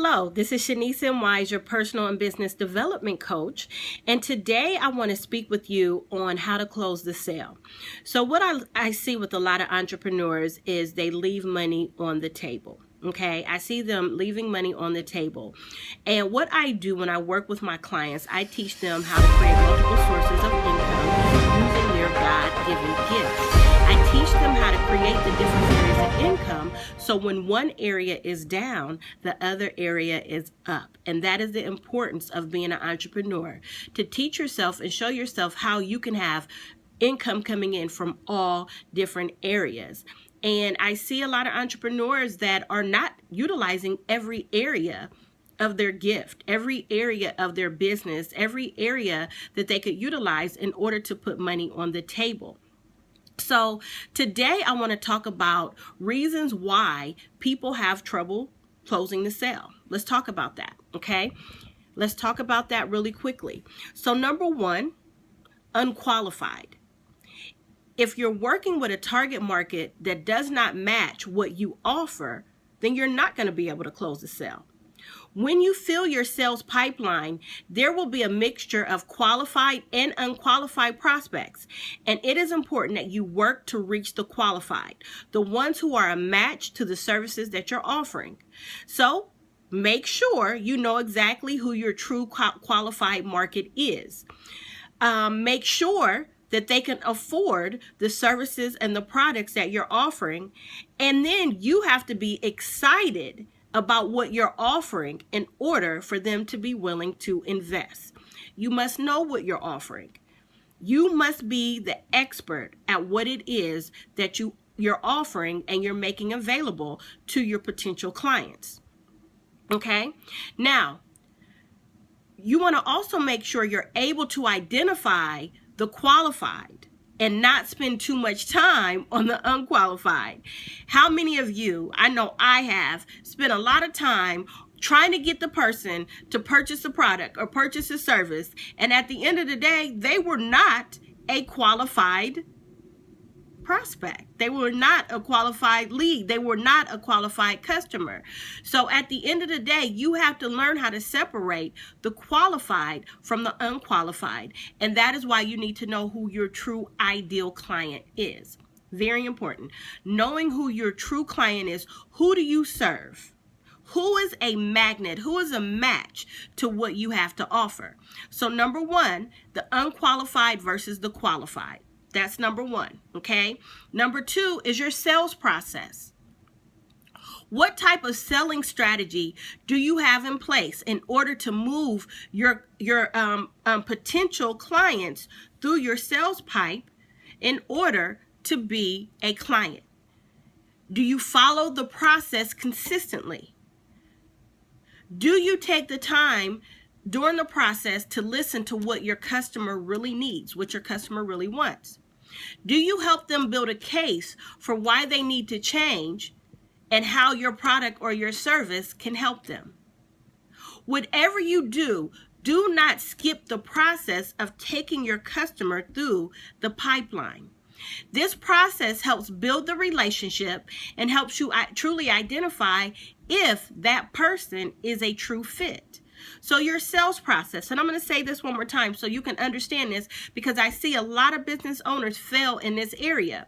Hello, this is Shaniece M, your personal and business development coach, and today I want to speak with you on how to close the sale. So what I see with a lot of entrepreneurs is they leave money on the table. Okay, I see them leaving money on the table. And what I do when I work with my clients, I teach them how to create multiple sources of income using their God-given gifts. I teach them how to create the different areas of income so when one area is down, the other area is up. And that is the importance of being an entrepreneur, to teach yourself and show yourself how you can have income coming in from all different areas. And I see a lot of entrepreneurs that are not utilizing every area of their gift, every area of their business, every area that they could utilize in order to put money on the table. So today I want to talk about reasons why people have trouble closing the sale. Let's talk about that, okay? Let's talk about that really quickly. So number one, unqualified. If you're working with a target market that does not match what you offer, then you're not going to be able to close the sale. When you fill your sales pipeline, there will be a mixture of qualified and unqualified prospects. And it is important that you work to reach the qualified, the ones who are a match to the services that you're offering. So make sure you know exactly who your true qualified market is. Make sure that they can afford the services and the products that you're offering. And then you have to be excited about what you're offering in order for them to be willing to invest. You must know what you're offering. You must be the expert at what it is that you're offering and you're making available to your potential clients. Okay? Now, you want to also make sure you're able to identify the qualified and not spend too much time on the unqualified. How many of you, I know I have, spent a lot of time trying to get the person to purchase a product or purchase a service, and at the end of the day, they were not a qualified prospect. They were not a qualified lead. They were not a qualified customer. So at the end of the day, you have to learn how to separate the qualified from the unqualified. And that is why you need to know who your true ideal client is. Very important. Knowing who your true client is. Who do you serve? Who is a magnet? Who is a match to what you have to offer? So number one, the unqualified versus the qualified. That's number one, okay? Number two is your sales process. What type of selling strategy do you have in place in order to move your potential clients through your sales pipe in order to be a client? Do you follow the process consistently? Do you take the time during the process to listen to what your customer really needs, what your customer really wants? Do you help them build a case for why they need to change and how your product or your service can help them? Whatever you do, do not skip the process of taking your customer through the pipeline. This process helps build the relationship and helps you truly identify if that person is a true fit. So your sales process, and I'm going to say this one more time so you can understand this, because I see a lot of business owners fail in this area.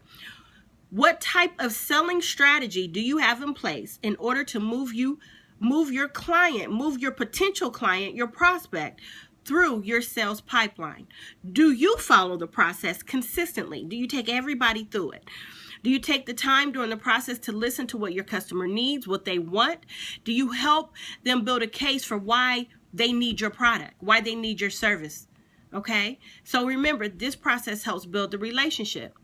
What type of selling strategy do you have in place in order to move your client, move your potential client, your prospect through your sales pipeline? Do you follow the process consistently? Do you take everybody through it? Do you take the time during the process to listen to what your customer needs, what they want? Do you help them build a case for why they need your product, why they need your service? Okay? So remember, this process helps build the relationship.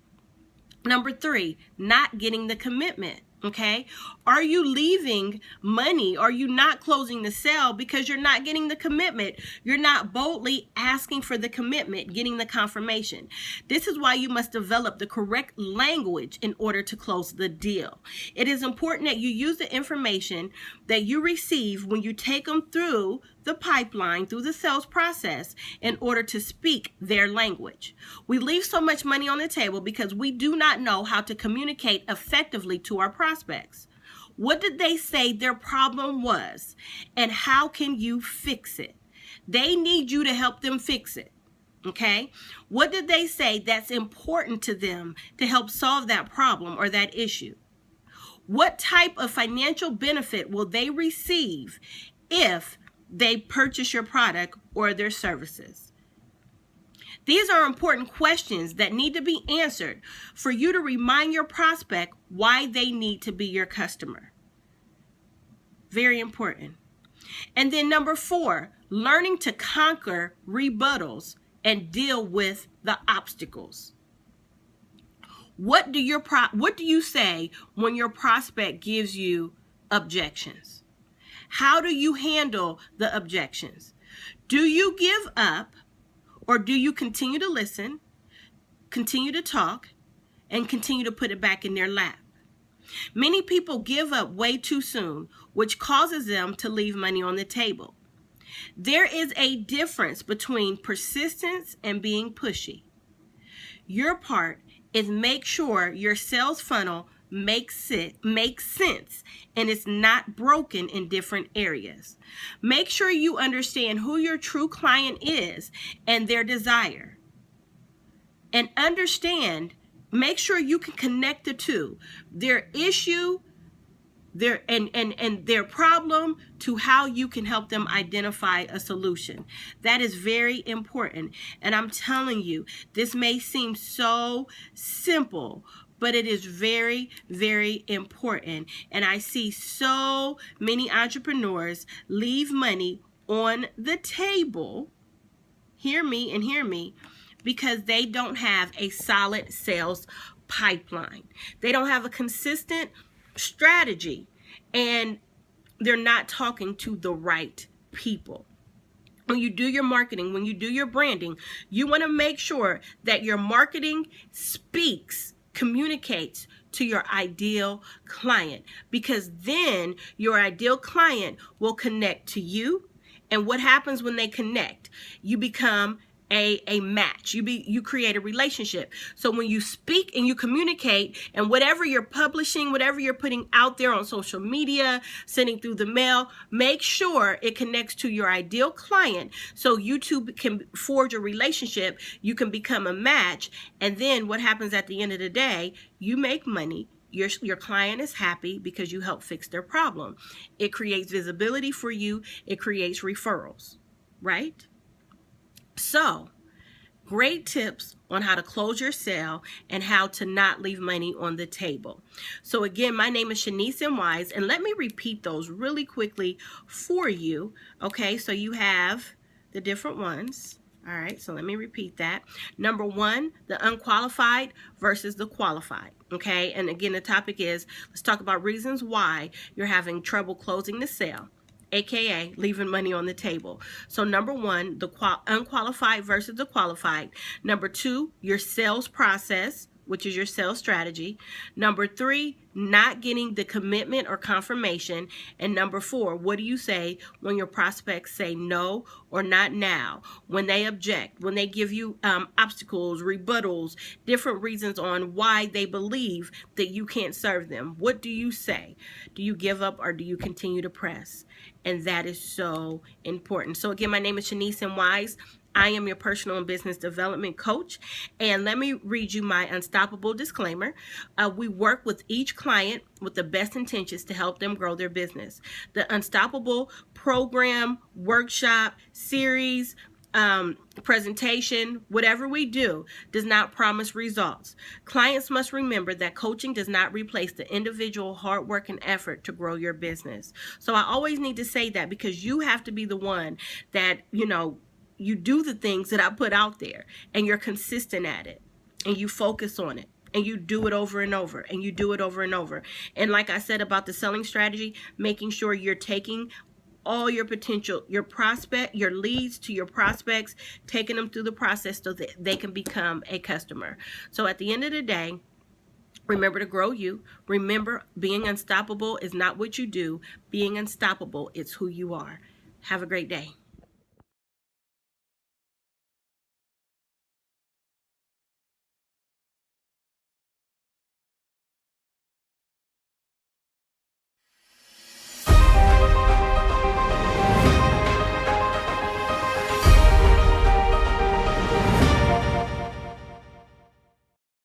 Number three, not getting the commitment. Okay? Are you leaving money? Are you not closing the sale because you're not getting the commitment? You're not boldly asking for the commitment, getting the confirmation. This is why you must develop the correct language in order to close the deal. It is important that you use the information that you receive when you take them through the pipeline, through the sales process, in order to speak their language. We leave so much money on the table because we do not know how to communicate effectively to our prospects. What did they say their problem was? And how can you fix it? They need you to help them fix it. Okay? What did they say that's important to them to help solve that problem or that issue? What type of financial benefit will they receive if they purchase your product or their services? These are important questions that need to be answered for you to remind your prospect why they need to be your customer. Very important. And then number 4, learning to conquer rebuttals and deal with the obstacles. What do you say when your prospect gives you objections? How do you handle the objections? Do you give up, or do you continue to listen, continue to talk, and continue to put it back in their lap? Many people give up way too soon, which causes them to leave money on the table. There is a difference between persistence and being pushy. Your part is make sure your sales funnel makes sense and it's not broken in different areas. Make sure you understand who your true client is and their desire. And make sure you can connect the two, their issue, their problem, to how you can help them identify a solution. That is very important. And I'm telling you, this may seem so simple, but it is very, very important. And I see so many entrepreneurs leave money on the table, hear me, because they don't have a solid sales pipeline. They don't have a consistent strategy, and they're not talking to the right people. When you do your marketing, when you do your branding, you want to make sure that your marketing communicates to your ideal client, because then your ideal client will connect to you. And what happens when they connect? You become a match. You create a relationship. So when you speak and you communicate, and whatever you're publishing, whatever you're putting out there on social media, sending through the mail, make sure it connects to your ideal client, so you two can forge a relationship, you can become a match. And then what happens at the end of the day? You make money. Your client is happy because you help fix their problem. It creates visibility for you. It creates referrals, right? So, great tips on how to close your sale and how to not leave money on the table. So again, my name is Shaniece M, and let me repeat those really quickly for you. Okay, so you have the different ones. All right, so let me repeat that. Number 1, the unqualified versus the qualified. Okay, and again, the topic is, let's talk about reasons why you're having trouble closing the sale, aka leaving money on the table. So number 1, the unqualified versus the qualified. Number 2, your sales process, which is your sales strategy. Number 3, not getting the commitment or confirmation. And number 4, what do you say when your prospects say no or not now, when they object, when they give you obstacles, rebuttals, different reasons on why they believe that you can't serve them? What do you say? Do you give up, or do you continue to press? And that is so important. So again, my name is Shaniece M. I am your personal and business development coach. And let me read you my unstoppable disclaimer. We work with each client with the best intentions to help them grow their business. The Unstoppable program, workshop, series, presentation, whatever we do, does not promise results. Clients must remember that coaching does not replace the individual hard work and effort to grow your business. So I always need to say that, because you have to be the one that, you do the things that I put out there, and you're consistent at it, and you focus on it, and you do it over and over, and you do it over and over. And like I said about the selling strategy, making sure you're taking all your potential, your leads to your prospects, taking them through the process so that they can become a customer. So at the end of the day, remember to grow you. Remember, being unstoppable is not what you do. Being unstoppable is who you are. Have a great day.